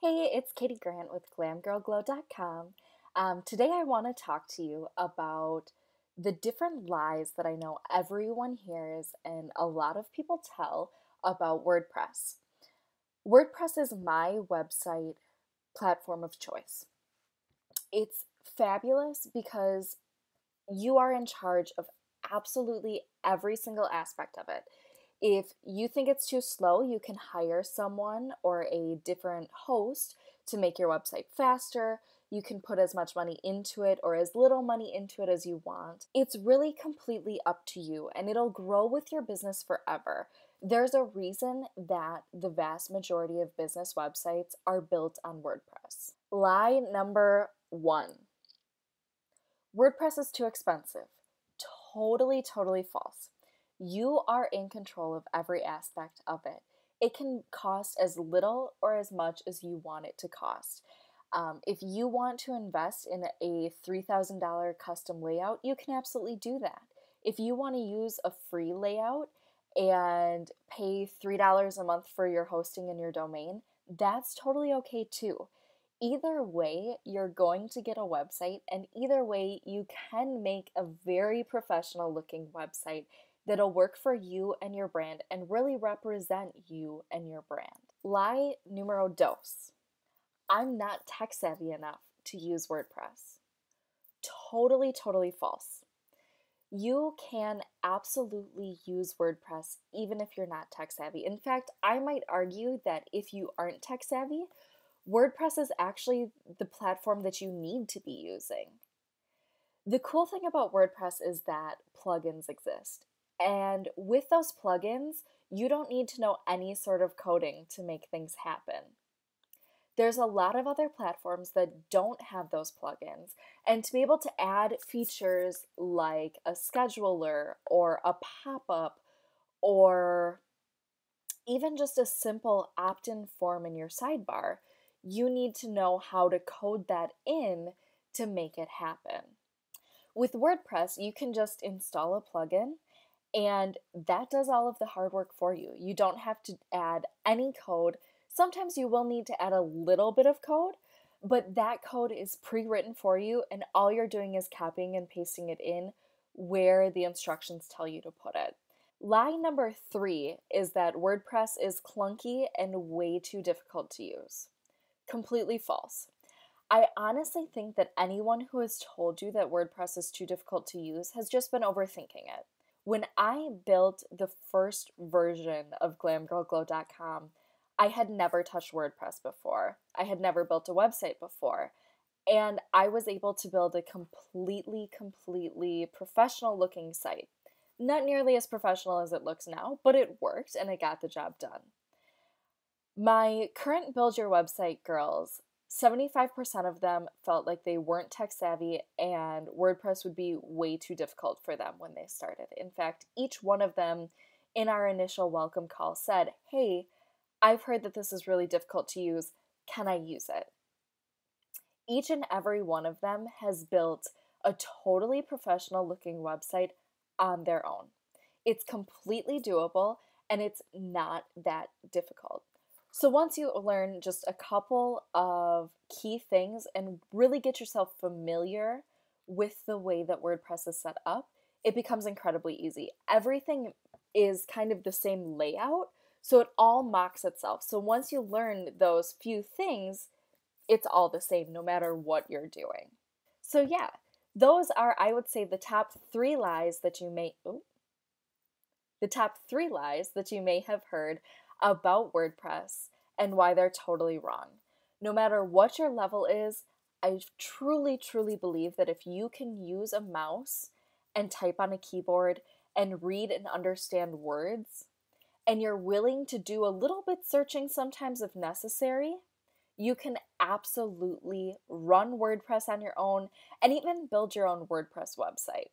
Hey, it's Katie Grant with glamgirlglow.com. Today I want to talk to you about the different lies that I know everyone hears and a lot of people tell about WordPress. WordPress is my website platform of choice. It's fabulous because you are in charge of absolutely every single aspect of it. If you think it's too slow, you can hire someone or a different host to make your website faster. You can put as much money into it or as little money into it as you want. It's really completely up to you, and it'll grow with your business forever. There's a reason that the vast majority of business websites are built on WordPress. Lie number one: WordPress is too expensive. Totally false. You are in control of every aspect of it. It can cost as little or as much as you want it to cost. If you want to invest in a $3,000 custom layout, you can absolutely do that. If you want to use a free layout and pay $3 a month for your hosting and your domain, that's totally okay too. Either way, you're going to get a website, and either way, you can make a very professional looking website that'll work for you and your brand and really represent you and your brand. Lie numero dos: I'm not tech savvy enough to use WordPress. Totally false. You can absolutely use WordPress even if you're not tech savvy. In fact, I might argue that if you aren't tech savvy, WordPress is actually the platform that you need to be using. The cool thing about WordPress is that plugins exist. And with those plugins, you don't need to know any sort of coding to make things happen. There's a lot of other platforms that don't have those plugins, and to be able to add features like a scheduler or a pop-up or even just a simple opt-in form in your sidebar, you need to know how to code that in to make it happen. With WordPress, you can just install a plugin and that does all of the hard work for you. You don't have to add any code. Sometimes you will need to add a little bit of code, but that code is pre-written for you and all you're doing is copying and pasting it in where the instructions tell you to put it. Lie number three is that WordPress is clunky and way too difficult to use. Completely false. I honestly think that anyone who has told you that WordPress is too difficult to use has just been overthinking it. When I built the first version of glamgirlglow.com, I had never touched WordPress before. I had never built a website before. And I was able to build a completely professional looking site. Not nearly as professional as it looks now, but it worked and it got the job done. My current Build Your Website girls, 75% of them felt like they weren't tech savvy and WordPress would be way too difficult for them when they started. In fact, each one of them in our initial welcome call said, "Hey, I've heard that this is really difficult to use. Can I use it?" Each and every one of them has built a totally professional looking website on their own. It's completely doable and it's not that difficult. So once you learn just a couple of key things and really get yourself familiar with the way that WordPress is set up, it becomes incredibly easy. Everything is kind of the same layout, so it all mocks itself. So once you learn those few things, it's all the same no matter what you're doing. So yeah, those are, I would say, the top three lies that you may have heard about WordPress and why they're totally wrong. No matter what your level is, I truly believe that if you can use a mouse and type on a keyboard and read and understand words, and you're willing to do a little bit searching sometimes if necessary, you can absolutely run WordPress on your own and even build your own WordPress website.